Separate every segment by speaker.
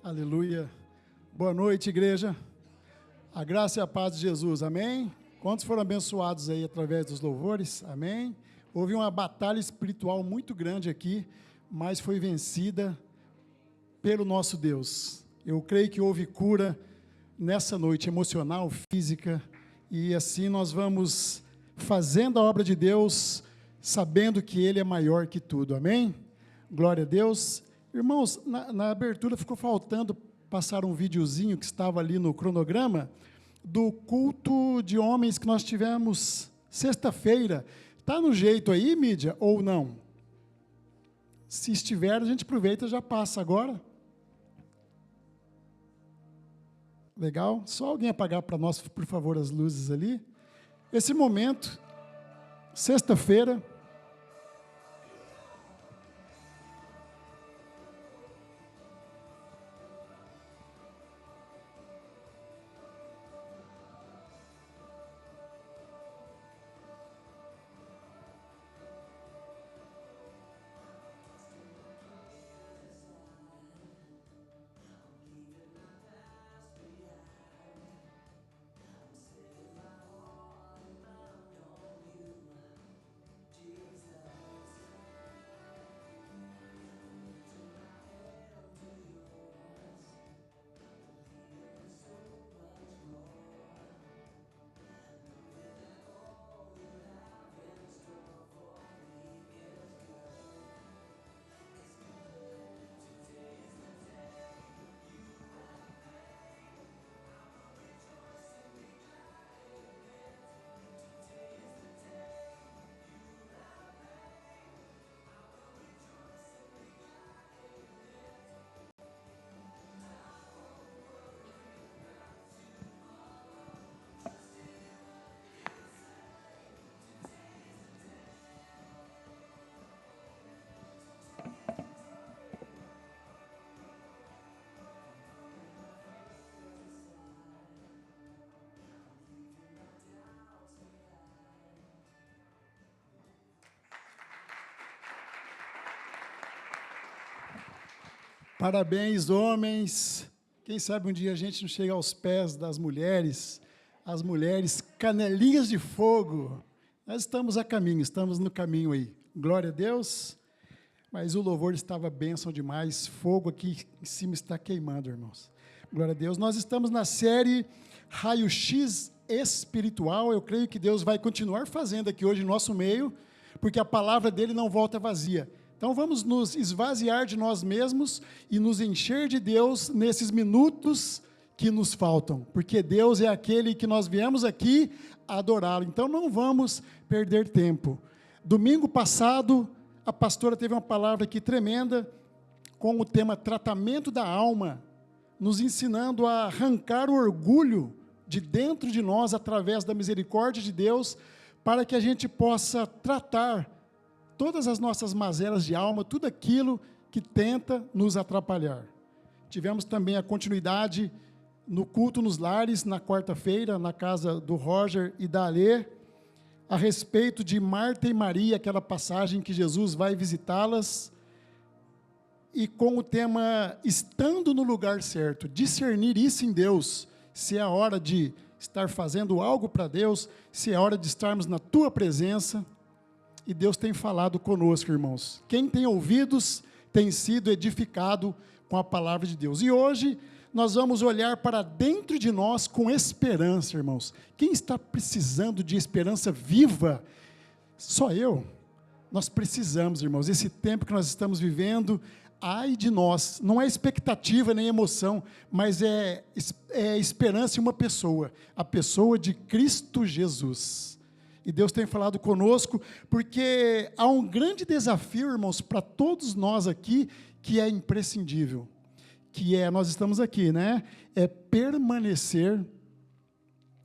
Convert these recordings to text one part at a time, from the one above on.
Speaker 1: Aleluia. Boa noite, igreja. A graça e a paz de Jesus, amém? Quantos foram abençoados aí através dos louvores? Amém? Houve uma batalha espiritual muito grande aqui, mas foi vencida pelo nosso Deus. Eu creio que houve cura nessa noite, emocional, física, e assim nós vamos fazendo a obra de Deus, sabendo que Ele é maior que tudo, amém? Glória a Deus. Irmãos, na abertura ficou faltando passar um videozinho que estava ali no cronograma, do culto de homens que nós tivemos sexta-feira. Está no jeito aí, mídia, ou não? Se estiver, a gente aproveita e já passa agora. Legal? Só alguém apagar para nós, por favor, as luzes ali. Esse momento, sexta-feira. Parabéns, homens. Quem sabe um dia a gente não chega aos pés das mulheres, as mulheres canelinhas de fogo. Nós estamos a caminho, estamos no caminho aí. Glória a Deus. Mas o louvor estava bênção demais. Fogo aqui em cima está queimando, irmãos. Glória a Deus. Nós estamos na série Raio-X Espiritual. Eu creio que Deus vai continuar fazendo aqui hoje no nosso meio, porque a palavra dele não volta vazia. Então vamos nos esvaziar de nós mesmos e nos encher de Deus nesses minutos que nos faltam, porque Deus é aquele que nós viemos aqui adorá-lo. Então não vamos perder tempo. Domingo passado, a pastora teve uma palavra aqui tremenda, com o tema tratamento da alma, nos ensinando a arrancar o orgulho de dentro de nós, através da misericórdia de Deus, para que a gente possa tratar todas as nossas mazelas de alma, tudo aquilo que tenta nos atrapalhar. Tivemos também a continuidade no culto nos lares, na quarta-feira, na casa do Roger e da Alê, a respeito de Marta e Maria, aquela passagem que Jesus vai visitá-las, e com o tema, estando no lugar certo, discernir isso em Deus, se é a hora de estar fazendo algo para Deus, se é a hora de estarmos na tua presença. E Deus tem falado conosco, irmãos. Quem tem ouvidos tem sido edificado com a palavra de Deus. E hoje nós vamos olhar para dentro de nós com esperança, irmãos. Quem está precisando de esperança viva? Só eu. Nós precisamos, irmãos. Esse tempo que nós estamos vivendo, ai de nós. Não é expectativa nem emoção, mas é esperança em uma pessoa. A pessoa de Cristo Jesus. E Deus tem falado conosco, porque há um grande desafio, irmãos, para todos nós aqui, que é imprescindível, nós estamos aqui, né? É permanecer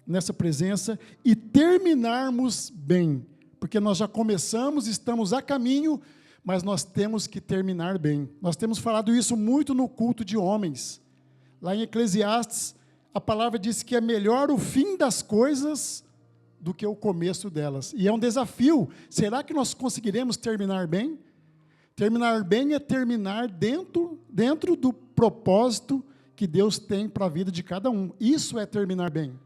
Speaker 1: nessa presença e terminarmos bem, porque nós já começamos, estamos a caminho, mas nós temos que terminar bem. Nós temos falado isso muito no culto de homens. Lá em Eclesiastes, a palavra diz que é melhor o fim das coisas do que o começo delas. E é um desafio. Será que nós conseguiremos terminar bem? Terminar bem é terminar dentro do propósito que Deus tem para a vida de cada um. Isso é terminar bem.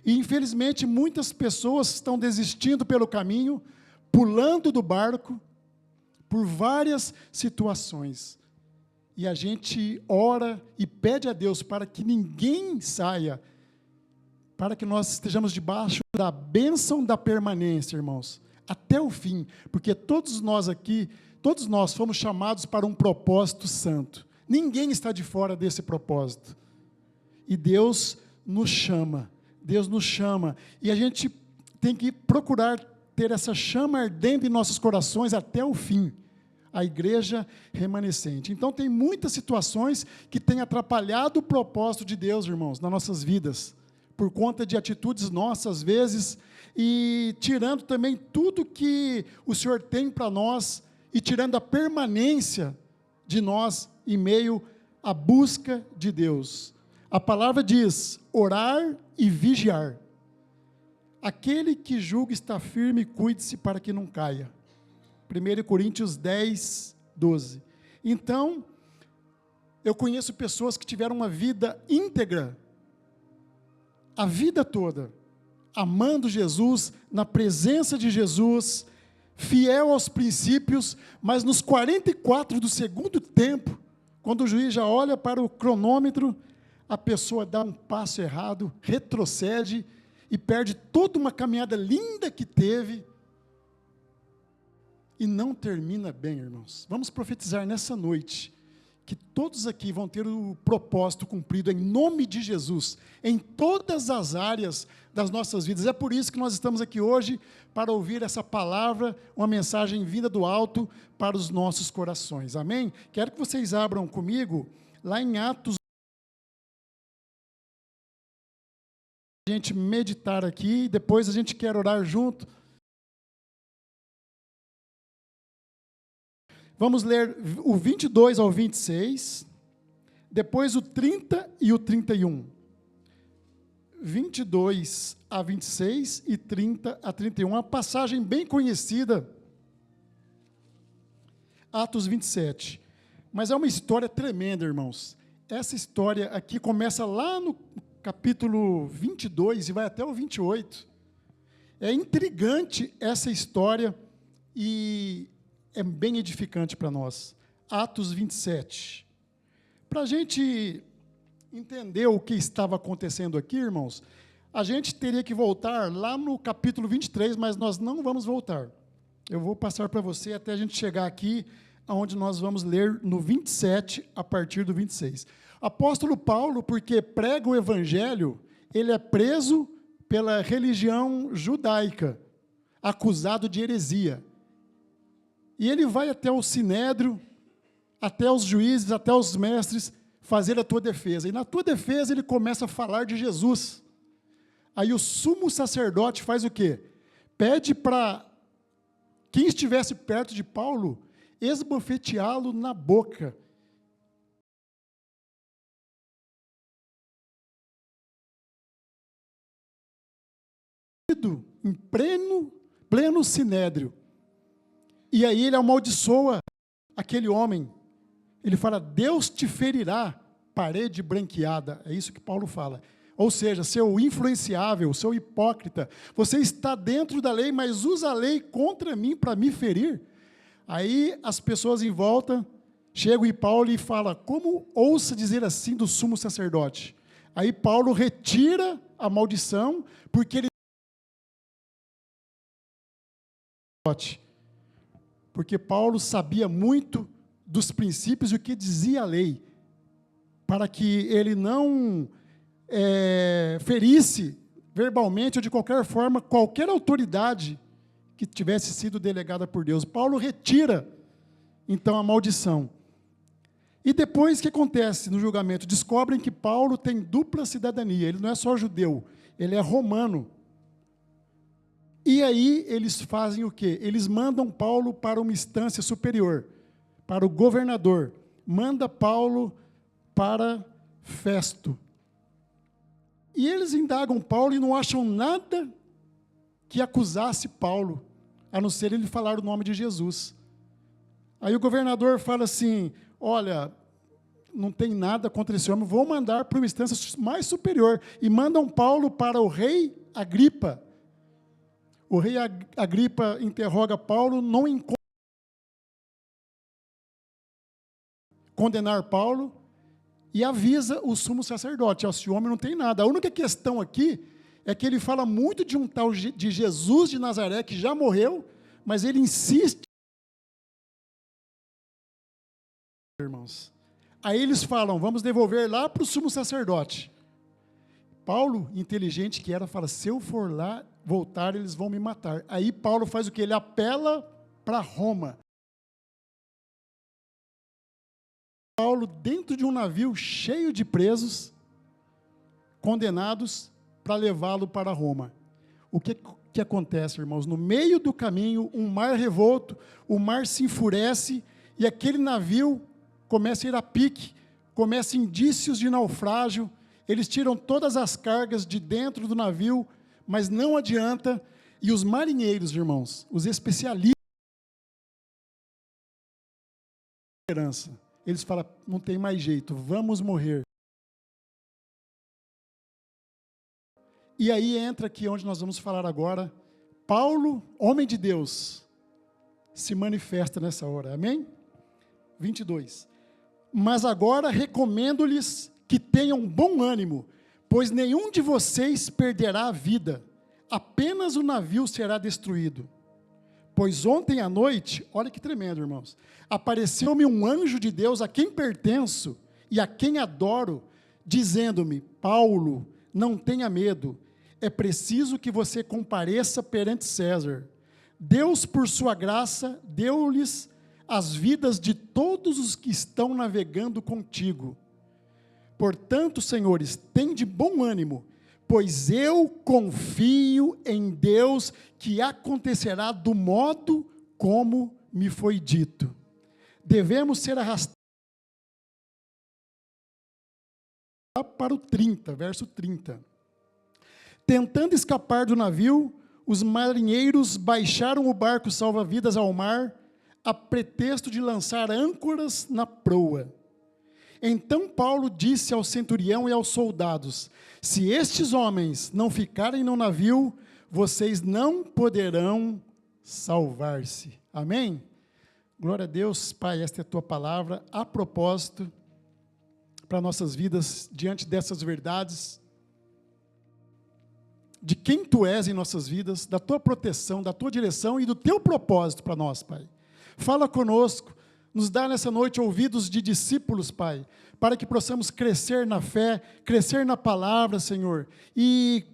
Speaker 1: E, infelizmente, muitas pessoas estão desistindo pelo caminho, pulando do barco, por várias situações. E a gente ora e pede a Deus para que ninguém saia, para que nós estejamos debaixo da bênção da permanência, irmãos, até o fim, porque todos nós aqui, todos nós fomos chamados para um propósito santo. Ninguém está de fora desse propósito. E Deus nos chama, e a gente tem que procurar ter essa chama ardente em nossos corações até o fim, a igreja remanescente. Então tem muitas situações que têm atrapalhado o propósito de Deus, irmãos, nas nossas vidas, por conta de atitudes nossas, às vezes, e tirando também tudo que o Senhor tem para nós, e tirando a permanência de nós em meio à busca de Deus. A palavra diz, orar e vigiar. Aquele que julga está firme, cuide-se para que não caia. 1 Coríntios 10, 12. Então, eu conheço pessoas que tiveram uma vida íntegra, a vida toda, amando Jesus, na presença de Jesus, fiel aos princípios, mas nos 44 do segundo tempo, quando o juiz já olha para o cronômetro, a pessoa dá um passo errado, retrocede e perde toda uma caminhada linda que teve e não termina bem, irmãos. Vamos profetizar nessa noite que todos aqui vão ter o propósito cumprido em nome de Jesus, em todas as áreas das nossas vidas. É por isso que nós estamos aqui hoje, para ouvir essa palavra, uma mensagem vinda do alto para os nossos corações. Amém? Quero que vocês abram comigo, lá em Atos, a gente meditar aqui, depois a gente quer orar junto. Vamos ler o 22 ao 26, depois o 30 e o 31. 22 a 26 e 30 a 31, uma passagem bem conhecida, Atos 27. Mas é uma história tremenda, irmãos. Essa história aqui começa lá no capítulo 22 e vai até o 28. É intrigante essa história e é bem edificante para nós. Atos 27. Para a gente entender o que estava acontecendo aqui, irmãos, a gente teria que voltar lá no capítulo 23, mas nós não vamos voltar. Eu vou passar para você até a gente chegar aqui, onde nós vamos ler no 27, a partir do 26. Apóstolo Paulo, porque prega o evangelho, ele é preso pela religião judaica, acusado de heresia. E ele vai até o sinédrio, até os juízes, até os mestres, fazer a tua defesa. E na tua defesa ele começa a falar de Jesus. Aí o sumo sacerdote faz o quê? Pede para quem estivesse perto de Paulo, esbofeteá-lo na boca. Em pleno sinédrio. E aí ele amaldiçoa aquele homem. Ele fala, Deus te ferirá, parede branqueada. É isso que Paulo fala. Ou seja, seu influenciável, seu hipócrita, você está dentro da lei, mas usa a lei contra mim para me ferir. Aí as pessoas em volta chegam em Paulo e falam, como ousa dizer assim do sumo sacerdote? Aí Paulo retira a maldição, porque ele... Porque Paulo sabia muito dos princípios e o que dizia a lei, para que ele não ferisse verbalmente ou de qualquer forma, qualquer autoridade que tivesse sido delegada por Deus. Paulo retira, então, a maldição. E depois, o que acontece no julgamento? Descobrem que Paulo tem dupla cidadania, ele não é só judeu, ele é romano. E aí, eles fazem o quê? Eles mandam Paulo para uma instância superior, para o governador. Manda Paulo para Festo. E eles indagam Paulo e não acham nada que acusasse Paulo, a não ser ele falar o nome de Jesus. Aí o governador fala assim, olha, não tem nada contra esse homem, vou mandar para uma instância mais superior. E mandam Paulo para o rei Agripa. O rei Agripa interroga Paulo, não encontra condenar Paulo, e avisa o sumo sacerdote, esse homem não tem nada. A única questão aqui é que ele fala muito de um tal de Jesus de Nazaré, que já morreu, mas ele insiste, irmãos. Aí eles falam, vamos devolver lá para o sumo sacerdote. Paulo, inteligente que era, fala, se eu for lá, voltar, eles vão me matar. Aí Paulo faz o que? Ele apela para Roma. Paulo dentro de um navio cheio de presos, condenados, para levá-lo para Roma. O que acontece, irmãos? No meio do caminho, um mar revolto, o mar se enfurece, e aquele navio começa a ir a pique, começa indícios de naufrágio, eles tiram todas as cargas de dentro do navio, mas não adianta, e os marinheiros, irmãos, os especialistas em esperança, eles falam, não tem mais jeito, vamos morrer. E aí entra aqui onde nós vamos falar agora, Paulo, homem de Deus, se manifesta nessa hora, amém? 22. Mas agora recomendo-lhes que tenham bom ânimo, pois nenhum de vocês perderá a vida, apenas o navio será destruído. Pois ontem à noite, olha que tremendo, irmãos, apareceu-me um anjo de Deus a quem pertenço e a quem adoro, dizendo-me, Paulo, não tenha medo, é preciso que você compareça perante César. Deus, por sua graça, deu-lhes as vidas de todos os que estão navegando contigo. Portanto, senhores, tende bom ânimo, pois eu confio em Deus que acontecerá do modo como me foi dito. Devemos ser arrastados para o 30, verso 30. Tentando escapar do navio, os marinheiros baixaram o barco salva-vidas ao mar, a pretexto de lançar âncoras na proa. Então Paulo disse ao centurião e aos soldados, se estes homens não ficarem no navio, vocês não poderão salvar-se. Amém? Glória a Deus, Pai, esta é a tua palavra, a propósito, para nossas vidas, diante dessas verdades, de quem tu és em nossas vidas, da tua proteção, da tua direção e do teu propósito para nós, Pai. Fala conosco, nos dá nessa noite ouvidos de discípulos, Pai, para que possamos crescer na fé, crescer na palavra, Senhor, e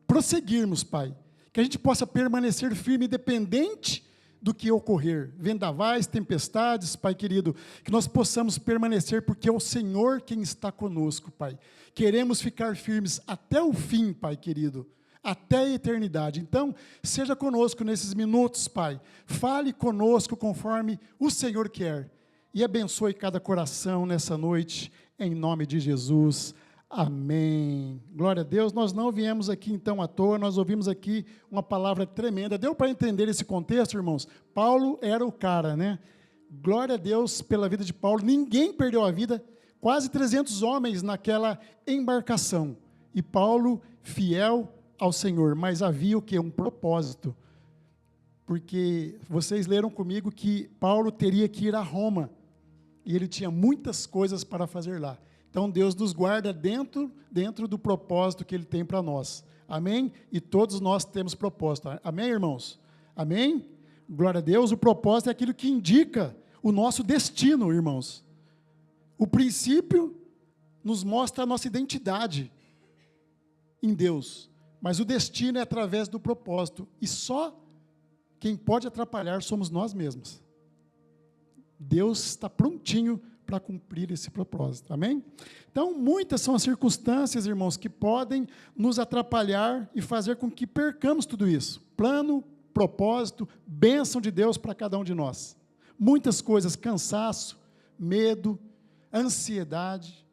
Speaker 1: prosseguirmos, Pai, que a gente possa permanecer firme, independente do que ocorrer, vendavais, tempestades, Pai querido, que nós possamos permanecer, porque é o Senhor quem está conosco, Pai. Queremos ficar firmes até o fim, Pai querido, até a eternidade. Então, seja conosco nesses minutos, Pai. Fale conosco conforme o Senhor quer. E abençoe cada coração nessa noite, em nome de Jesus. Amém. Glória a Deus. Nós não viemos aqui então à toa, nós ouvimos aqui uma palavra tremenda. Deu para entender esse contexto, irmãos? Paulo era o cara, né? Glória a Deus pela vida de Paulo. Ninguém perdeu a vida, quase 300 homens naquela embarcação. E Paulo, fiel ao Senhor, mas havia o quê? Um propósito. Porque vocês leram comigo que Paulo teria que ir a Roma, e ele tinha muitas coisas para fazer lá. Então Deus nos guarda dentro do propósito que Ele tem para nós. Amém? E todos nós temos propósito. Amém, irmãos? Amém? Glória a Deus. O propósito é aquilo que indica o nosso destino, irmãos. O princípio nos mostra a nossa identidade em Deus. Mas o destino é através do propósito. E só quem pode atrapalhar somos nós mesmos. Deus está prontinho para cumprir esse propósito. Amém? Então, muitas são as circunstâncias, irmãos, que podem nos atrapalhar e fazer com que percamos tudo isso. Plano, propósito, bênção de Deus para cada um de nós. Muitas coisas, cansaço, medo, ansiedade,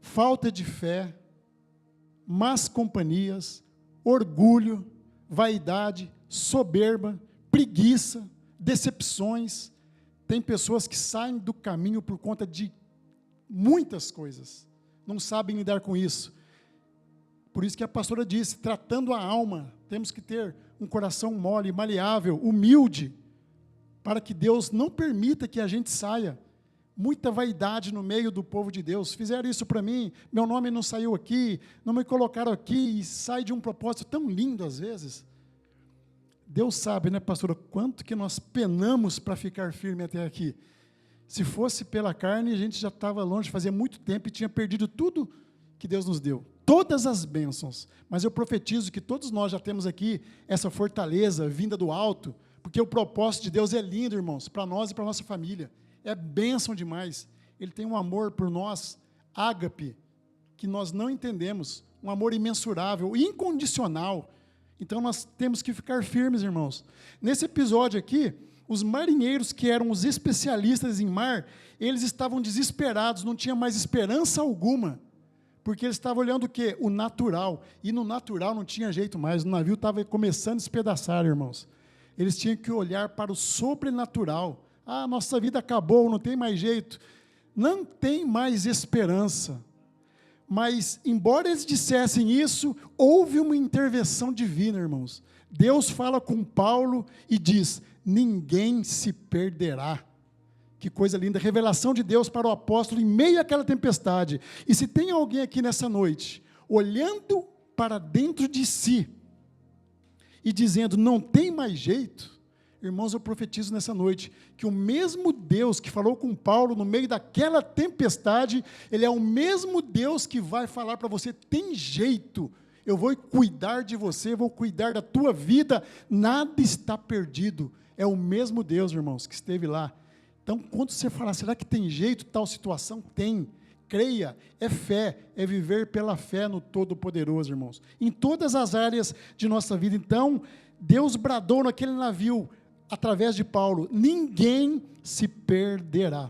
Speaker 1: falta de fé, más companhias, orgulho, vaidade, soberba, preguiça, decepções. Tem pessoas que saem do caminho por conta de muitas coisas, não sabem lidar com isso. Por isso que a pastora disse, tratando a alma, temos que ter um coração mole, maleável, humilde, para que Deus não permita que a gente saia. Muita vaidade no meio do povo de Deus. Fizeram isso para mim, meu nome não saiu aqui, não me colocaram aqui, e sai de um propósito tão lindo às vezes. Deus sabe, né, pastora, quanto que nós penamos para ficar firme até aqui. Se fosse pela carne, a gente já estava longe, fazia muito tempo e tinha perdido tudo que Deus nos deu. Todas as bênçãos. Mas eu profetizo que todos nós já temos aqui essa fortaleza vinda do alto, porque o propósito de Deus é lindo, irmãos, para nós e para a nossa família. É bênção demais. Ele tem um amor por nós, ágape, que nós não entendemos, um amor imensurável, incondicional. Então nós temos que ficar firmes, irmãos. Nesse episódio aqui, os marinheiros que eram os especialistas em mar, eles estavam desesperados, não tinha mais esperança alguma, porque eles estavam olhando o quê? O natural, e no natural não tinha jeito mais, o navio estava começando a despedaçar, irmãos. Eles tinham que olhar para o sobrenatural. Ah, nossa vida acabou, não tem mais jeito. Não tem mais esperança. Mas, embora eles dissessem isso, houve uma intervenção divina, irmãos. Deus fala com Paulo e diz, ninguém se perderá. Que coisa linda, revelação de Deus para o apóstolo em meio àquela tempestade. E se tem alguém aqui nessa noite, olhando para dentro de si, e dizendo, não tem mais jeito, irmãos, eu profetizo nessa noite, que o mesmo Deus que falou com Paulo no meio daquela tempestade, Ele é o mesmo Deus que vai falar para você, tem jeito, eu vou cuidar de você, vou cuidar da tua vida, nada está perdido. É o mesmo Deus, irmãos, que esteve lá. Então, quando você falar, será que tem jeito tal situação? Tem. Creia, é fé, é viver pela fé no Todo-Poderoso, irmãos. Em todas as áreas de nossa vida. Então, Deus bradou naquele navio, através de Paulo, ninguém se perderá.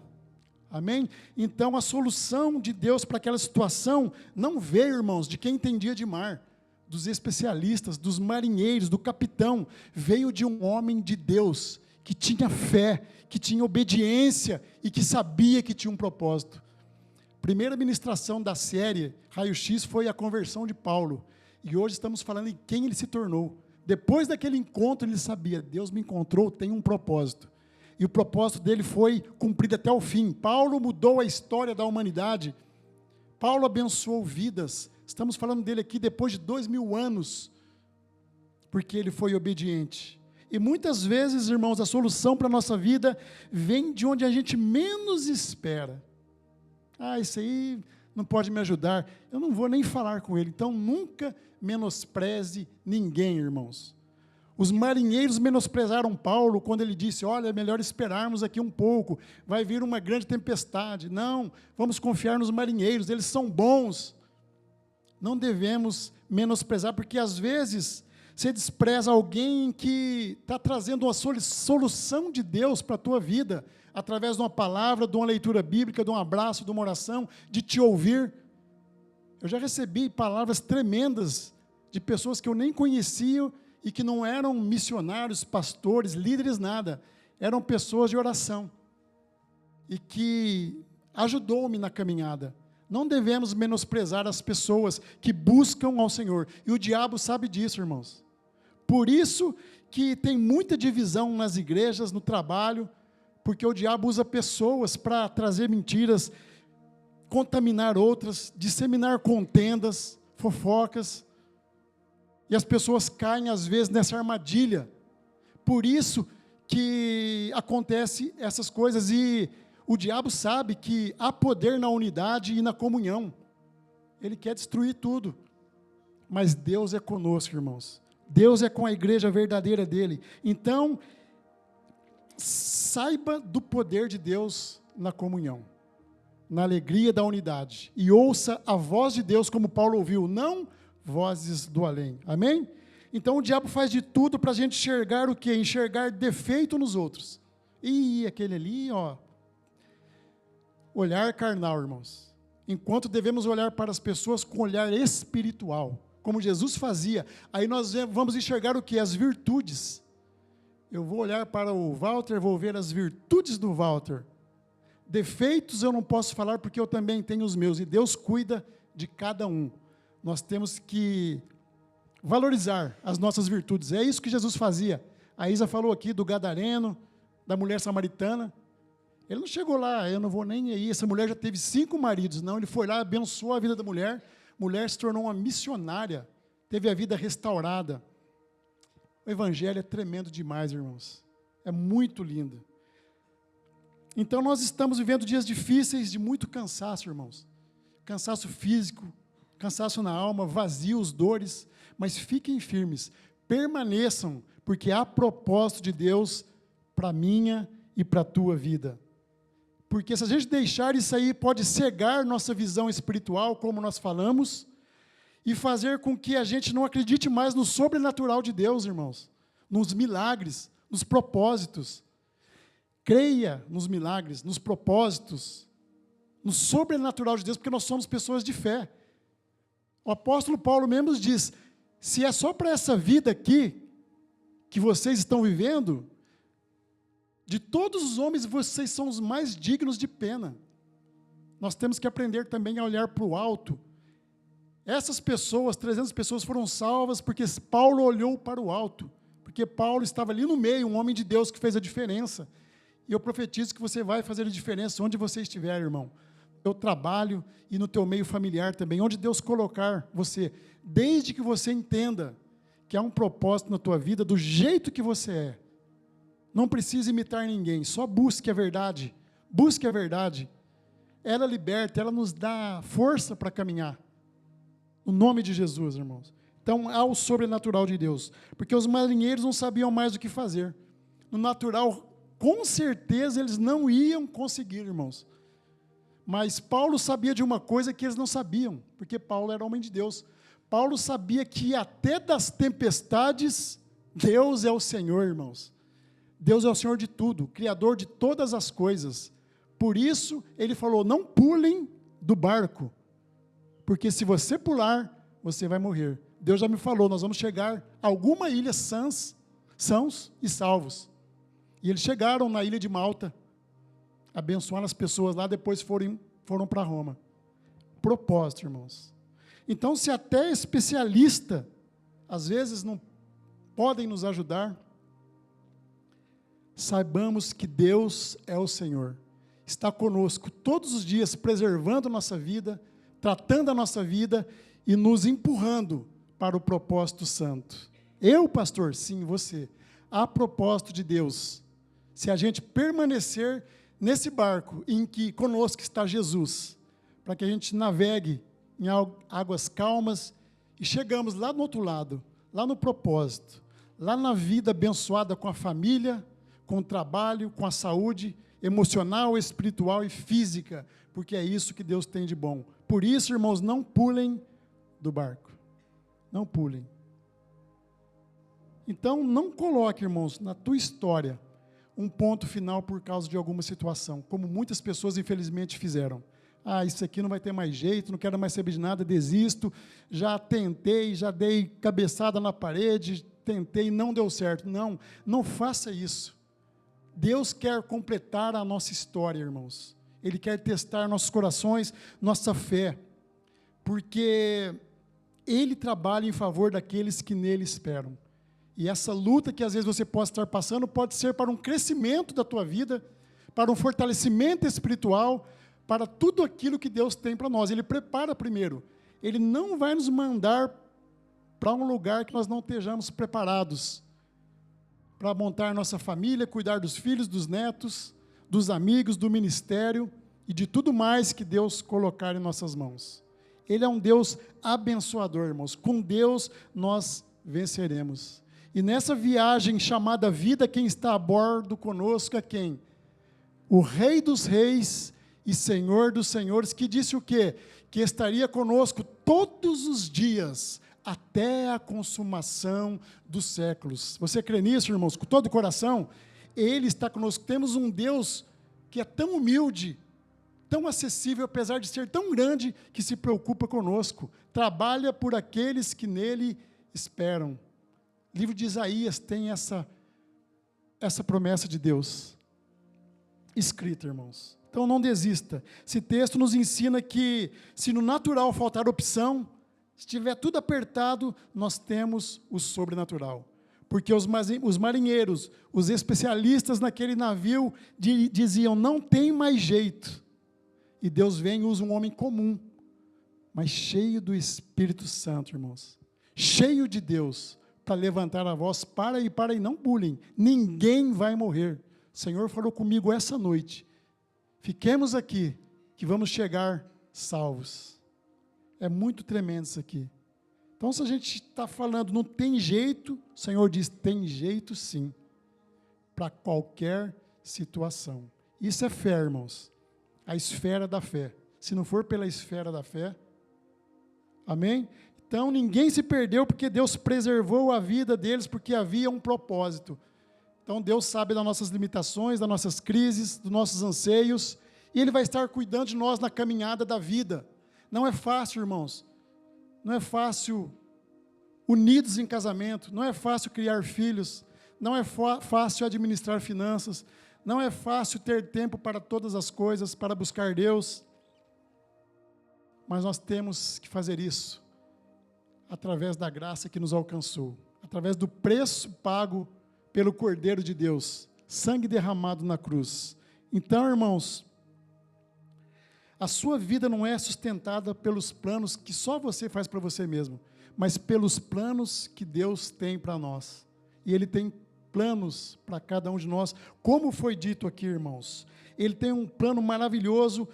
Speaker 1: Amém? Então, a solução de Deus para aquela situação não veio, irmãos, de quem entendia de mar, dos especialistas, dos marinheiros, do capitão, veio de um homem de Deus, que tinha fé, que tinha obediência e que sabia que tinha um propósito. Primeira ministração da série Raio X foi a conversão de Paulo, e hoje estamos falando em quem ele se tornou. Depois daquele encontro ele sabia, Deus me encontrou, tem um propósito, e o propósito dele foi cumprido até o fim. Paulo mudou a história da humanidade, Paulo abençoou vidas, estamos falando dele aqui depois de 2000 anos, porque ele foi obediente. E muitas vezes, irmãos, a solução para a nossa vida vem de onde a gente menos espera. Ah, isso aí não pode me ajudar, eu não vou nem falar com ele. Então, nunca menospreze ninguém, irmãos. Os marinheiros menosprezaram Paulo quando ele disse, olha, é melhor esperarmos aqui um pouco, vai vir uma grande tempestade. Não, vamos confiar nos marinheiros, eles são bons. Não devemos menosprezar, porque às vezes você despreza alguém que está trazendo uma solução de Deus para a tua vida, através de uma palavra, de uma leitura bíblica, de um abraço, de uma oração, de te ouvir. Eu já recebi palavras tremendas de pessoas que eu nem conhecia e que não eram missionários, pastores, líderes, nada. Eram pessoas de oração e que ajudou-me na caminhada. Não devemos menosprezar as pessoas que buscam ao Senhor. E o diabo sabe disso, irmãos. Por isso que tem muita divisão nas igrejas, no trabalho, porque o diabo usa pessoas para trazer mentiras, contaminar outras, disseminar contendas, fofocas, e as pessoas caem às vezes nessa armadilha. Por isso que acontece essas coisas, e o diabo sabe que há poder na unidade e na comunhão. Ele quer destruir tudo, mas Deus é conosco, irmãos. Deus é com a igreja verdadeira dele. Então, saiba do poder de Deus na comunhão, na alegria da unidade, e ouça a voz de Deus como Paulo ouviu, não vozes do além. Amém? Então o diabo faz de tudo para a gente enxergar o quê? Enxergar defeito nos outros. E aquele ali, ó, olhar carnal, irmãos. Enquanto devemos olhar para as pessoas com olhar espiritual, como Jesus fazia. Aí nós vamos enxergar o quê? As virtudes. Eu vou olhar para o Walter, vou ver as virtudes do Walter. Defeitos eu não posso falar porque eu também tenho os meus, e Deus cuida de cada um. Nós temos que valorizar as nossas virtudes. É isso que Jesus fazia. A Isa falou aqui do gadareno, da mulher samaritana. Ele não chegou lá, eu não vou nem aí, essa mulher já teve 5 maridos. Não, ele foi lá, abençoou a vida da mulher. A mulher se tornou uma missionária, teve a vida restaurada. O evangelho é tremendo demais, irmãos. É muito lindo. Então, nós estamos vivendo dias difíceis, de muito cansaço, irmãos. Cansaço físico, cansaço na alma, vazios, dores. Mas fiquem firmes, permaneçam, porque há propósito de Deus para a minha e para a tua vida. Porque se a gente deixar isso aí, pode cegar nossa visão espiritual, como nós falamos, e fazer com que a gente não acredite mais no sobrenatural de Deus, irmãos. Nos milagres, nos propósitos. Creia nos milagres, nos propósitos, no sobrenatural de Deus, porque nós somos pessoas de fé. O apóstolo Paulo mesmo diz, se é só para essa vida aqui, que vocês estão vivendo, de todos os homens, vocês são os mais dignos de pena. Nós temos que aprender também a olhar para o alto. Essas pessoas, 300 pessoas foram salvas porque Paulo olhou para o alto. Porque Paulo estava ali no meio, um homem de Deus que fez a diferença. E eu profetizo que você vai fazer a diferença onde você estiver, irmão. No teu trabalho e no teu meio familiar também. Onde Deus colocar você. Desde que você entenda que há um propósito na tua vida do jeito que você é. Não precisa imitar ninguém, só busque a verdade. Busque a verdade. Ela liberta, ela nos dá força para caminhar. No nome de Jesus, irmãos. Então, há o sobrenatural de Deus. Porque os marinheiros não sabiam mais o que fazer. No natural, com certeza, eles não iam conseguir, irmãos. Mas Paulo sabia de uma coisa que eles não sabiam. Porque Paulo era homem de Deus. Paulo sabia que até das tempestades, Deus é o Senhor, irmãos. Deus é o Senhor de tudo, Criador de todas as coisas. Por isso, ele falou, não pulem do barco, porque se você pular, você vai morrer. Deus já me falou, nós vamos chegar a alguma ilha sãos e salvos. E eles chegaram na ilha de Malta, abençoaram as pessoas lá, depois foram para Roma. Propósito, irmãos. Então, se até especialista, às vezes não podem nos ajudar, saibamos que Deus é o Senhor, está conosco todos os dias, preservando a nossa vida, tratando a nossa vida e nos empurrando para o propósito santo. Eu, pastor, sim, você, há propósito de Deus, se a gente permanecer nesse barco em que conosco está Jesus, para que a gente navegue em águas calmas e chegamos lá no outro lado, lá no propósito, lá na vida abençoada com a família, com o trabalho, com a saúde emocional, espiritual e física, porque é isso que Deus tem de bom. Por isso, irmãos, não pulem do barco. Não pulem. Então, não coloque, irmãos, na tua história, um ponto final por causa de alguma situação, como muitas pessoas, infelizmente, fizeram. Ah, isso aqui não vai ter mais jeito, não quero mais saber de nada, desisto, já tentei, já dei cabeçada na parede, tentei, não deu certo. Não, não faça isso. Deus quer completar a nossa história, irmãos. Ele quer testar nossos corações, nossa fé, porque Ele trabalha em favor daqueles que nele esperam. E essa luta que às vezes você pode estar passando, pode ser para um crescimento da tua vida, para um fortalecimento espiritual, para tudo aquilo que Deus tem para nós. Ele prepara primeiro. Ele não vai nos mandar para um lugar que nós não estejamos preparados, para montar nossa família, cuidar dos filhos, dos netos, dos amigos, do ministério e de tudo mais que Deus colocar em nossas mãos. Ele é um Deus abençoador, irmãos. Com Deus nós venceremos. E nessa viagem chamada vida, quem está a bordo conosco é quem? O Rei dos Reis e Senhor dos Senhores, que disse o quê? Que estaria conosco todos os dias, até a consumação dos séculos. Você crê nisso, irmãos? Com todo o coração? Ele está conosco. Temos um Deus que é tão humilde, tão acessível, apesar de ser tão grande, que se preocupa conosco. Trabalha por aqueles que nele esperam. O livro de Isaías tem essa promessa de Deus escrita, irmãos. Então não desista. Esse texto nos ensina que se no natural faltar opção, se estiver tudo apertado, nós temos o sobrenatural. Porque os marinheiros, os especialistas naquele navio diziam, não tem mais jeito. E Deus vem e usa um homem comum, mas cheio do Espírito Santo, irmãos. Cheio de Deus, para levantar a voz, para aí, não pulem. Ninguém vai morrer. O Senhor falou comigo essa noite. Fiquemos aqui, que vamos chegar salvos. É muito tremendo isso aqui. Então, se a gente está falando, não tem jeito, o Senhor diz, tem jeito sim, para qualquer situação. Isso é fé, irmãos, a esfera da fé. Se não for pela esfera da fé, amém? Então, ninguém se perdeu porque Deus preservou a vida deles, porque havia um propósito. Então, Deus sabe das nossas limitações, das nossas crises, dos nossos anseios, e Ele vai estar cuidando de nós na caminhada da vida. Não é fácil, irmãos. Não é fácil unidos em casamento, não é fácil criar filhos, não é fácil administrar finanças, não é fácil ter tempo para todas as coisas, para buscar Deus, mas nós temos que fazer isso através da graça que nos alcançou, através do preço pago pelo Cordeiro de Deus, sangue derramado na cruz. Então, irmãos, a sua vida não é sustentada pelos planos que só você faz para você mesmo, mas pelos planos que Deus tem para nós. E Ele tem planos para cada um de nós, como foi dito aqui, irmãos. Ele tem um plano maravilhoso.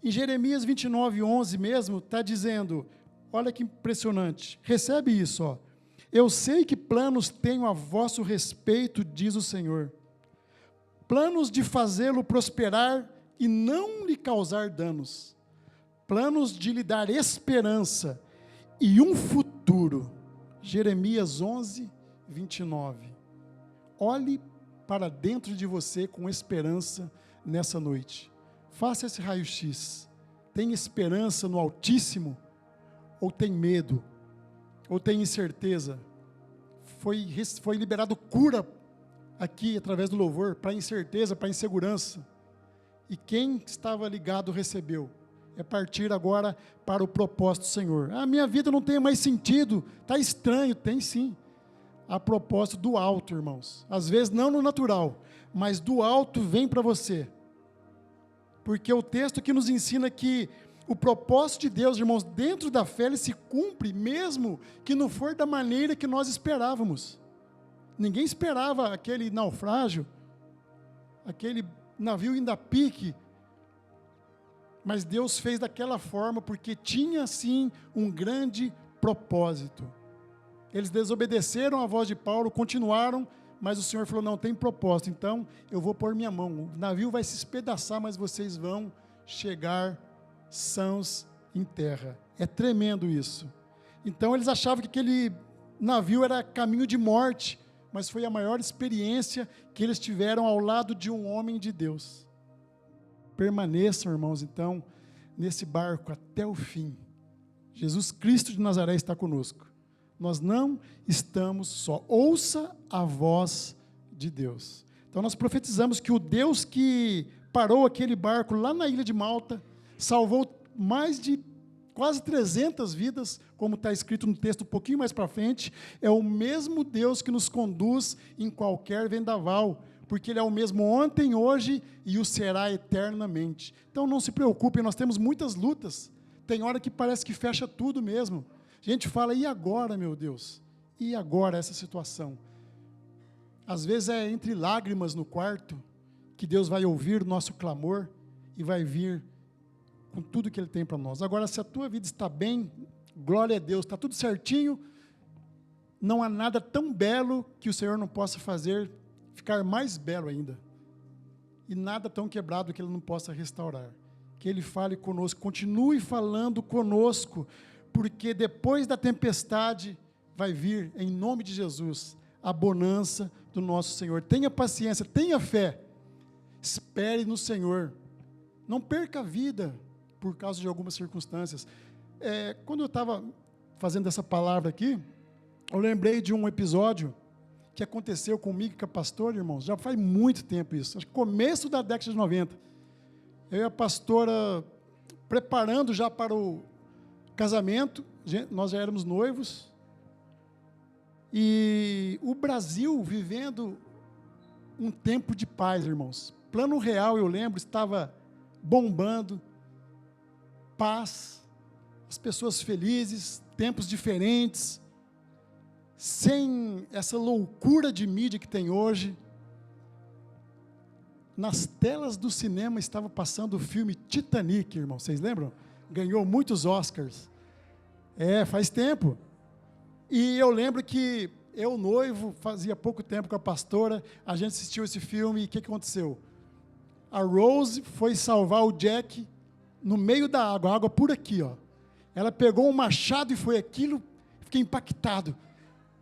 Speaker 1: Em Jeremias 29:11 mesmo, está dizendo, olha que impressionante, recebe isso, ó. Eu sei que planos tenho a vosso respeito, diz o Senhor, planos de fazê-lo prosperar e não lhe causar danos, planos de lhe dar esperança e um futuro. Jeremias 11:29. Olhe para dentro de você com esperança nessa noite. Faça esse raio-x. Tem esperança no Altíssimo? Ou tem medo? Ou tem incerteza? Foi liberado cura aqui através do louvor para incerteza, para insegurança. E quem estava ligado recebeu. É partir agora para o propósito do Senhor. A minha vida não tem mais sentido, está estranho. Tem sim. A propósito do alto, irmãos. Às vezes não no natural, mas do alto vem para você. Porque o texto que nos ensina que o propósito de Deus, irmãos, dentro da fé, ele se cumpre, mesmo que não for da maneira que nós esperávamos. Ninguém esperava aquele naufrágio, aquele navio indo a pique, mas Deus fez daquela forma, porque tinha, sim, um grande propósito. Eles desobedeceram à voz de Paulo, continuaram, mas o Senhor falou, não, tem propósito, então eu vou pôr minha mão, o navio vai se espedaçar, mas vocês vão chegar sãos em terra. É tremendo isso. Então eles achavam que aquele navio era caminho de morte, mas foi a maior experiência que eles tiveram ao lado de um homem de Deus. Permaneçam, irmãos, então, nesse barco até o fim. Jesus Cristo de Nazaré está conosco. Nós não estamos só. Ouça a voz de Deus. Então nós profetizamos que o Deus que parou aquele barco lá na ilha de Malta, salvou mais de quase 300 vidas, como está escrito no texto um pouquinho mais para frente, é o mesmo Deus que nos conduz em qualquer vendaval, porque Ele é o mesmo ontem, hoje e o será eternamente. Então não se preocupem, nós temos muitas lutas, tem hora que parece que fecha tudo mesmo. A gente fala, e agora, meu Deus? E agora essa situação? Às vezes é entre lágrimas no quarto, que Deus vai ouvir o nosso clamor e vai vir com tudo que Ele tem para nós. Agora, se a tua vida está bem, glória a Deus, está tudo certinho, não há nada tão belo que o Senhor não possa fazer ficar mais belo ainda. E nada tão quebrado que Ele não possa restaurar. Que Ele fale conosco, continue falando conosco, porque depois da tempestade vai vir, em nome de Jesus, a bonança do nosso Senhor. Tenha paciência, tenha fé, espere no Senhor, não perca a vida por causa de algumas circunstâncias. Quando eu estava fazendo essa palavra aqui, eu lembrei de um episódio que aconteceu comigo, que é pastor, irmãos, já faz muito tempo isso, acho que começo da década de 90, eu e a pastora preparando já para o casamento, nós já éramos noivos, e o Brasil vivendo um tempo de paz, irmãos. Plano Real, eu lembro, estava bombando, paz, as pessoas felizes, tempos diferentes, sem essa loucura de mídia que tem hoje. Nas telas do cinema estava passando o filme Titanic, irmão, vocês lembram? Ganhou muitos Oscars. Faz tempo. E eu lembro que eu, noivo, fazia pouco tempo com a pastora, a gente assistiu esse filme e o que aconteceu? A Rose foi salvar o Jack no meio da água, a água por aqui, ó. Ela pegou um machado e foi aquilo, fiquei impactado.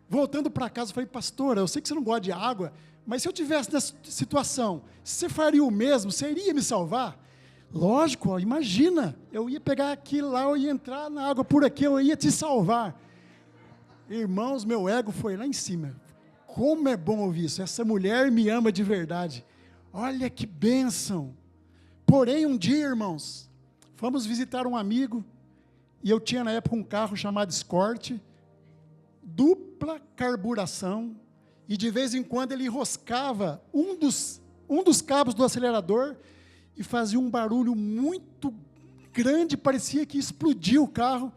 Speaker 1: Voltando para casa, eu falei, pastora, eu sei que você não gosta de água, mas se eu tivesse nessa situação, você faria o mesmo? Você iria me salvar? Lógico, ó, imagina, eu ia pegar aquilo lá, eu ia entrar na água por aqui, eu ia te salvar. Irmãos, meu ego foi lá em cima. Como é bom ouvir isso, essa mulher me ama de verdade. Olha que bênção. Porém, um dia, irmãos, fomos visitar um amigo, e eu tinha na época um carro chamado Escort, dupla carburação, e de vez em quando ele enroscava um dos cabos do acelerador e fazia um barulho muito grande, parecia que explodia o carro.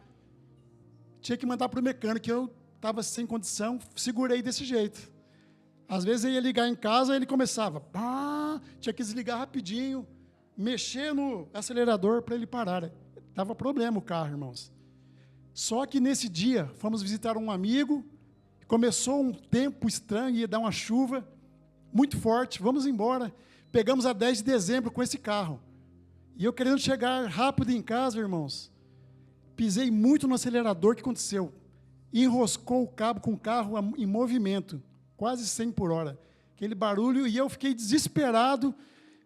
Speaker 1: Tinha que mandar para o mecânico, eu estava sem condição, segurei desse jeito. Às vezes eu ia ligar em casa, ele começava, tinha que desligar rapidinho, mexer no acelerador para ele parar. Dava problema o carro, irmãos. Só que nesse dia, fomos visitar um amigo, começou um tempo estranho, ia dar uma chuva muito forte, vamos embora. Pegamos a 10 de dezembro com esse carro. E eu querendo chegar rápido em casa, irmãos, pisei muito no acelerador, o que aconteceu? Enroscou o cabo com o carro em movimento, quase 100 por hora. Aquele barulho, e eu fiquei desesperado,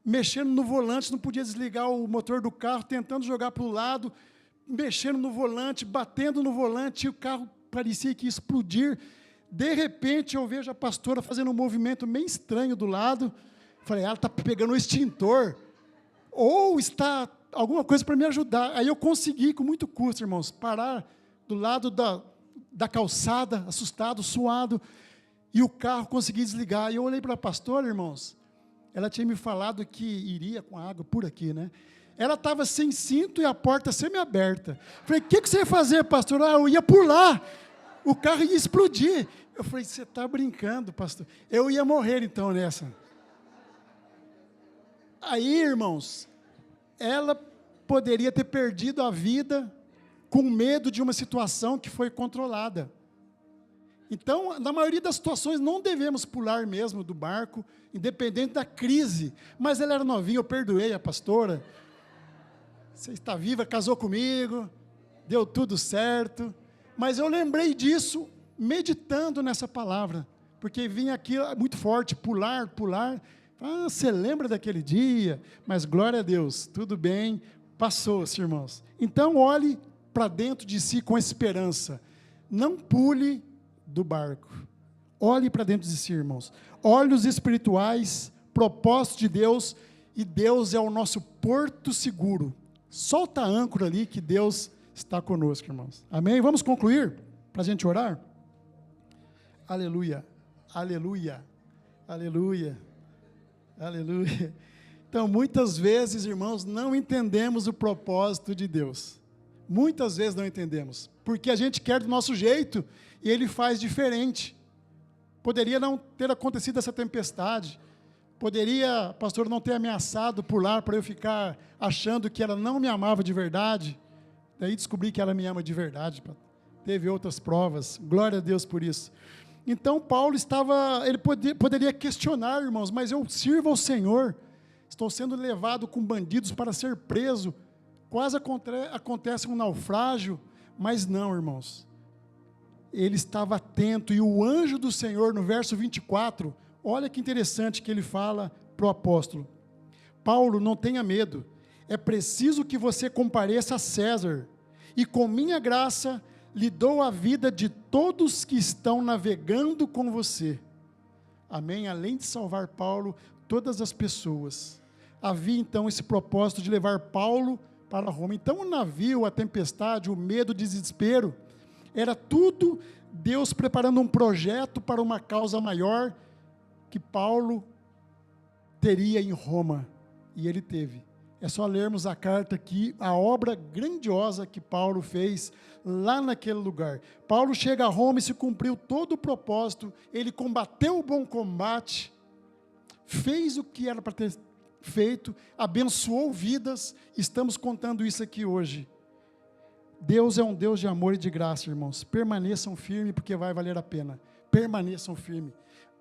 Speaker 1: mexendo no volante, não podia desligar o motor do carro, tentando jogar para o lado, mexendo no volante, batendo no volante, e o carro parecia que ia explodir. De repente, eu vejo a pastora fazendo um movimento meio estranho do lado. Falei, ela está pegando o extintor, ou está alguma coisa para me ajudar. Aí eu consegui, com muito custo, irmãos, parar do lado da calçada, assustado, suado, e o carro consegui desligar. E eu olhei para a pastora, irmãos, ela tinha me falado que iria com a água por aqui, né? Ela estava sem cinto e a porta semi-aberta. Falei, o que você ia fazer, pastor? Eu ia pular, o carro ia explodir. Eu falei, você está brincando, pastor? Eu ia morrer então nessa. Aí, irmãos, ela poderia ter perdido a vida com medo de uma situação que foi controlada. Então, na maioria das situações, não devemos pular mesmo do barco, independente da crise. Mas ela era novinha, eu perdoei a pastora. Você está viva, casou comigo, deu tudo certo. Mas eu lembrei disso, meditando nessa palavra, porque vinha aqui muito forte, pular. Você lembra daquele dia? Mas glória a Deus, tudo bem, passou-se, irmãos. Então, olhe para dentro de si com esperança. Não pule do barco. Olhe para dentro de si, irmãos. Olhos espirituais, propósito de Deus, e Deus é o nosso porto seguro. Solta a âncora ali que Deus está conosco, irmãos. Amém? Vamos concluir para a gente orar? Aleluia, aleluia, aleluia, aleluia. Então, muitas vezes, irmãos, não entendemos o propósito de Deus. Muitas vezes não entendemos, porque a gente quer do nosso jeito e Ele faz diferente. Poderia não ter acontecido essa tempestade, poderia, pastor, não ter ameaçado pular para eu ficar achando que ela não me amava de verdade, daí descobri que ela me ama de verdade, teve outras provas, glória a Deus por isso. Então Paulo ele poderia questionar, irmãos, mas eu sirvo ao Senhor, estou sendo levado com bandidos para ser preso, quase acontece um naufrágio, mas não, irmãos, ele estava atento, e o anjo do Senhor, no verso 24, olha que interessante que ele fala para o apóstolo, Paulo, não tenha medo, é preciso que você compareça a César, e com minha graça, lhe dou a vida de todos que estão navegando com você. Amém? Além de salvar Paulo, todas as pessoas. havia então esse propósito de levar Paulo para Roma. Então o navio, a tempestade, o medo, o desespero, era tudo Deus preparando um projeto para uma causa maior que Paulo teria em Roma, e ele teve. É só lermos a carta aqui, a obra grandiosa que Paulo fez lá naquele lugar. Paulo chega a Roma e se cumpriu todo o propósito, ele combateu o bom combate, fez o que era para ter feito, abençoou vidas, estamos contando isso aqui hoje. Deus é um Deus de amor e de graça, irmãos. Permaneçam firmes, porque vai valer a pena. Permaneçam firmes,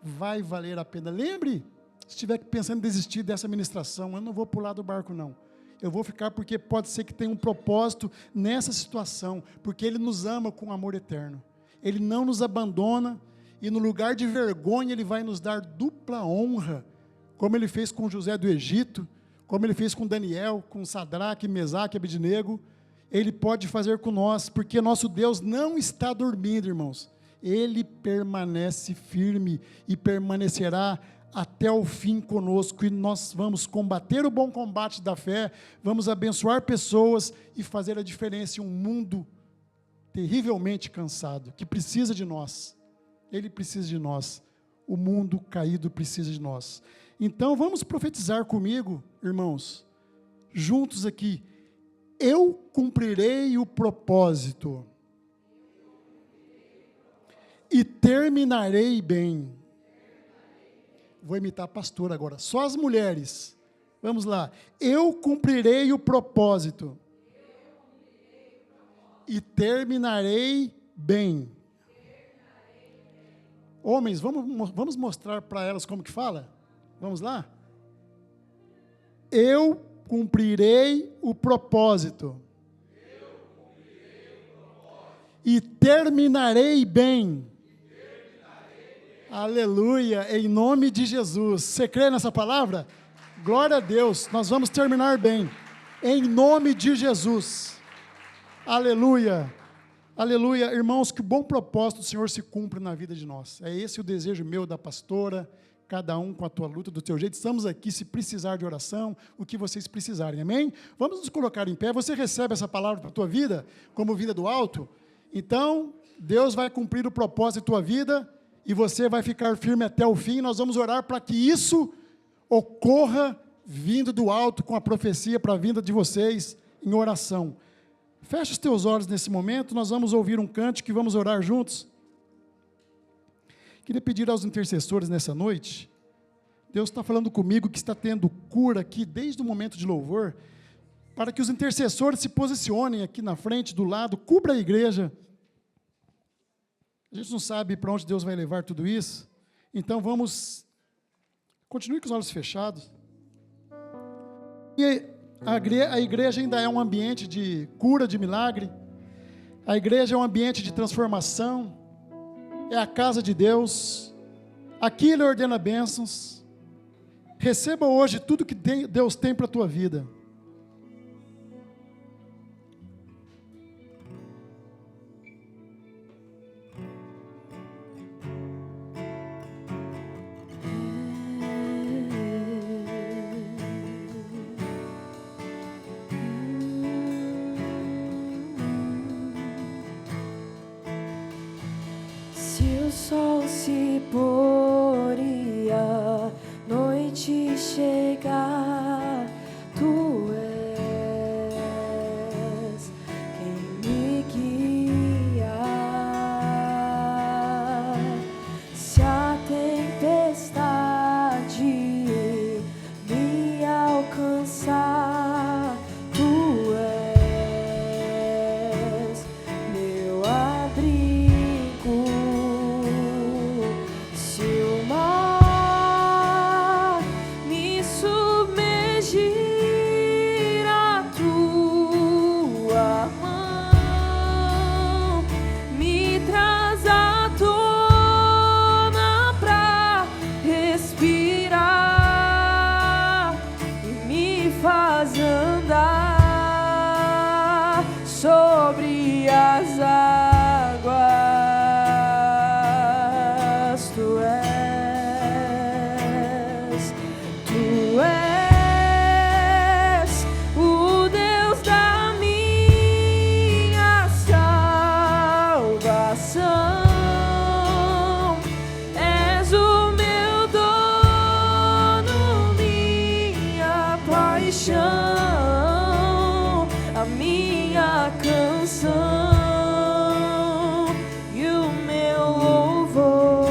Speaker 1: vai valer a pena. Lembre, se estiver pensando em desistir dessa ministração, eu não vou pular do barco, não. Eu vou ficar porque pode ser que tenha um propósito nessa situação, porque Ele nos ama com amor eterno. Ele não nos abandona, e no lugar de vergonha, Ele vai nos dar dupla honra, como Ele fez com José do Egito, como Ele fez com Daniel, com Sadraque, Mesaque, Abednego. Ele pode fazer com nós, porque nosso Deus não está dormindo, irmãos. Ele permanece firme e permanecerá até o fim conosco, e nós vamos combater o bom combate da fé, vamos abençoar pessoas e fazer a diferença em um mundo terrivelmente cansado, que precisa de nós. Ele precisa de nós. O mundo caído precisa de nós. Então vamos profetizar comigo, irmãos, juntos aqui. Eu cumprirei o propósito e terminarei bem. Vou imitar a pastora agora, só as mulheres. Vamos lá. Eu cumprirei o propósito e terminarei bem. Homens, vamos mostrar para elas como que fala? Vamos lá? Eu cumprirei o propósito e terminarei bem. Aleluia, em nome de Jesus. Você crê nessa palavra? Glória a Deus, nós vamos terminar bem, em nome de Jesus. Aleluia, aleluia. Irmãos, que o bom propósito do Senhor se cumpra na vida de nós. É esse o desejo meu, da pastora, cada um com a tua luta, do teu jeito. Estamos aqui, se precisar de oração, o que vocês precisarem, amém? Vamos nos colocar em pé. Você recebe essa palavra para a tua vida, como vida do alto? Então, Deus vai cumprir o propósito da tua vida, e você vai ficar firme até o fim. Nós vamos orar para que isso ocorra vindo do alto, com a profecia para a vinda de vocês em oração. Feche os teus olhos nesse momento, nós vamos ouvir um cântico e vamos orar juntos. Queria pedir aos intercessores nessa noite, Deus está falando comigo que está tendo cura aqui desde o momento de louvor, para que os intercessores se posicionem aqui na frente, do lado, cubra a igreja. A gente não sabe para onde Deus vai levar tudo isso, então continue com os olhos fechados. E a igreja ainda é um ambiente de cura, de milagre. A igreja é um ambiente de transformação, é a casa de Deus. Aqui Ele ordena bênçãos. Receba hoje tudo que Deus tem para a tua vida.
Speaker 2: O sol se pôr e a noite chegar, Tu és quem me guia. Se a tempestade me alcançar, Tu és meu abrigo. Sobre as águas, Tu és canção e o meu louvor.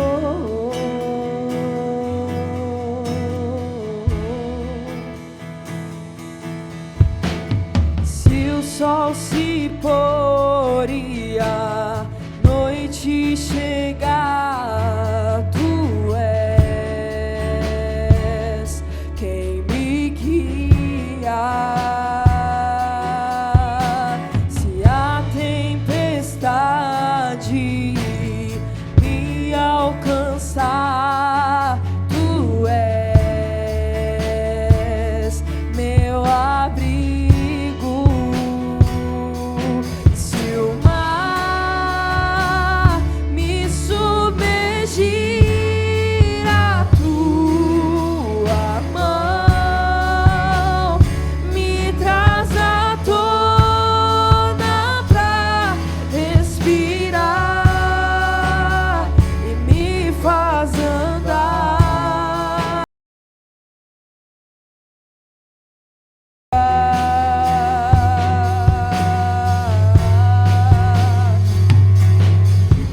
Speaker 2: Se o sol se pôr e a noite chegar, tu és quem me guia. Se a tempestade me alcançar, tu és meu abrigo. Se o mar me submergir, a tua mão me traz à tona pra respirar e me faz andar.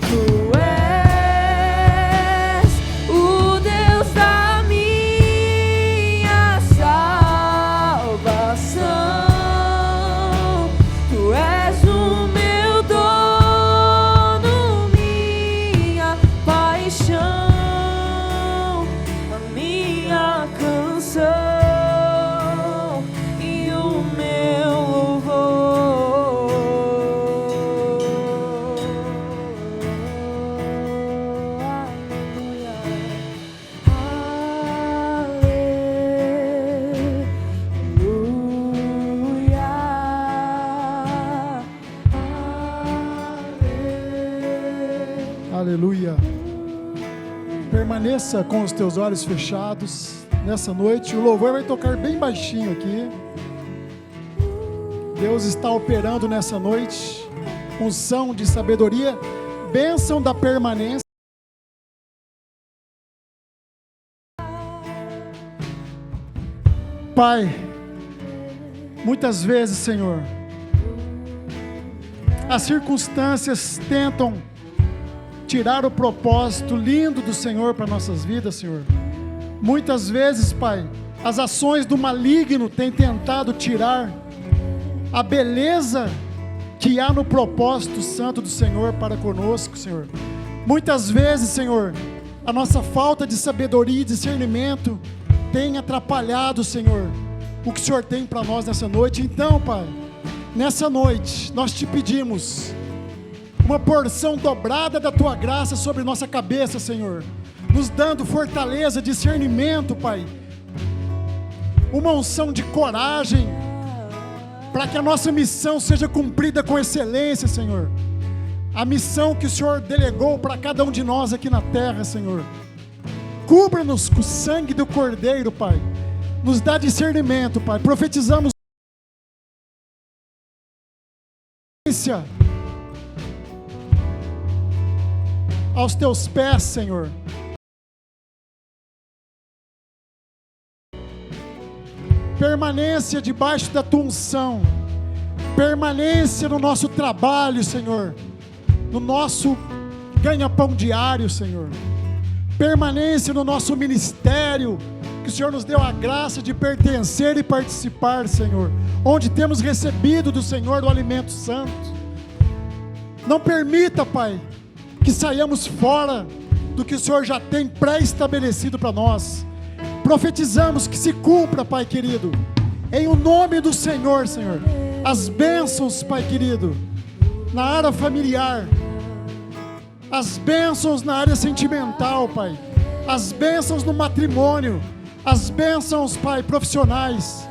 Speaker 2: Tu és o Deus da minha salvação. Tu és o meu dono, minha paixão, a minha canção e o meu louvor.
Speaker 1: Aleluia. Permaneça com os teus olhos fechados nessa noite. O louvor vai tocar bem baixinho aqui. Deus está operando nessa noite. Unção de sabedoria, bênção da permanência. Pai, muitas vezes, Senhor, as circunstâncias tentam tirar o propósito lindo do Senhor para nossas vidas, Senhor. Muitas vezes, Pai, as ações do maligno têm tentado tirar a beleza que há no propósito santo do Senhor para conosco, Senhor. Muitas vezes, Senhor, a nossa falta de sabedoria e discernimento tem atrapalhado, Senhor, o que o Senhor tem para nós nessa noite. Então, Pai, nessa noite nós te pedimos uma porção dobrada da Tua graça sobre nossa cabeça, Senhor, nos dando fortaleza, discernimento, Pai, uma unção de coragem, para que a nossa missão seja cumprida com excelência, Senhor. A missão que o Senhor delegou para cada um de nós aqui na terra, Senhor. Cubra-nos com o sangue do Cordeiro, Pai. Nos dá discernimento, Pai. Profetizamos aos teus pés, Senhor. Permanência debaixo da tua unção. Permanência no nosso trabalho, Senhor. No nosso ganha-pão diário, Senhor. Permanência no nosso ministério, que o Senhor nos deu a graça de pertencer e participar, Senhor, onde temos recebido do Senhor o alimento santo. Não permita, Pai, que saiamos fora do que o Senhor já tem pré-estabelecido para nós. Profetizamos que se cumpra, Pai querido, em o nome do Senhor, Senhor, as bênçãos, Pai querido, na área familiar, as bênçãos na área sentimental, Pai, as bênçãos no matrimônio, as bênçãos, Pai, profissionais,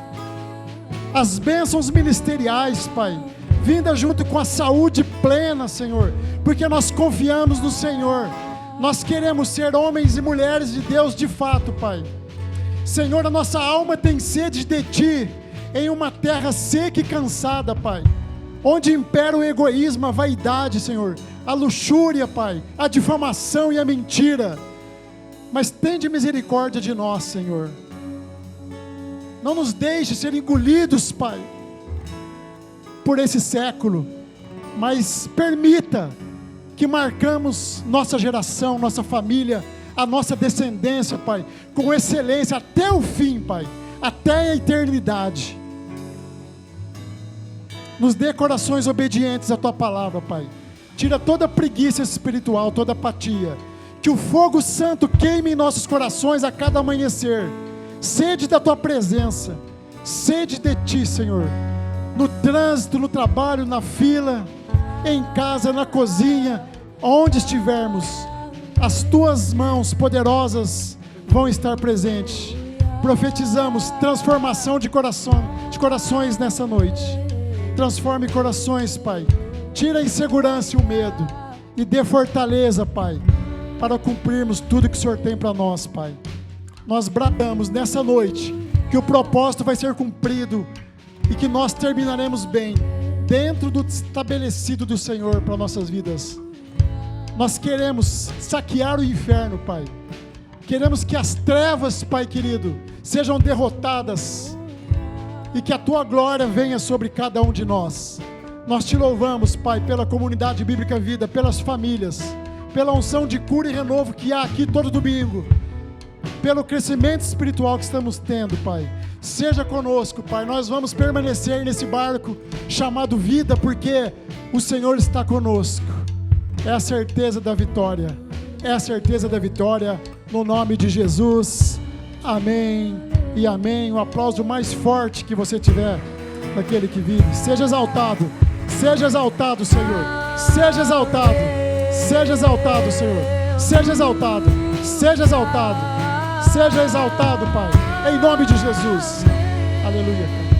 Speaker 1: as bênçãos ministeriais, Pai, vinda junto com a saúde plena, Senhor, porque nós confiamos no Senhor. Nós queremos ser homens e mulheres de Deus de fato, Pai. Senhor, a nossa alma tem sede de Ti, em uma terra seca e cansada, Pai, onde impera o egoísmo, a vaidade, Senhor, a luxúria, Pai, a difamação e a mentira. Mas tende misericórdia de nós, Senhor. Não nos deixe ser engolidos, Pai, por esse século. mas permita que marcamos nossa geração, nossa família, a nossa descendência, Pai, com excelência até o fim, Pai, até a eternidade. Nos dê corações obedientes à Tua palavra, Pai. Tira toda preguiça espiritual, toda apatia. Que o fogo santo queime em nossos corações a cada amanhecer. Sede da Tua presença, sede de Ti, Senhor. No trânsito, no trabalho, na fila, em casa, na cozinha, onde estivermos, as Tuas mãos poderosas vão estar presentes. Profetizamos transformação de corações nessa noite. Transforme corações, Pai. Tira a insegurança e o medo e dê fortaleza, Pai, para cumprirmos tudo que o Senhor tem para nós, Pai. Nós bradamos nessa noite que o propósito vai ser cumprido e que nós terminaremos bem, dentro do estabelecido do Senhor para nossas vidas. Nós queremos saquear o inferno, Pai. Queremos que as trevas, Pai querido, sejam derrotadas e que a Tua glória venha sobre cada um de nós. Nós Te louvamos, Pai, pela comunidade Bíblica Vida, pelas famílias, pela unção de cura e renovo que há aqui todo domingo, pelo crescimento espiritual que estamos tendo, Pai. Seja conosco, Pai. Nós vamos permanecer nesse barco chamado vida, porque o Senhor está conosco. É a certeza da vitória. É a certeza da vitória, no nome de Jesus. Amém e amém. O aplauso mais forte que você tiver daquele que vive. Seja exaltado, Senhor. Seja exaltado, Senhor. Seja exaltado, seja exaltado, Pai. Em nome de Jesus. Aleluia.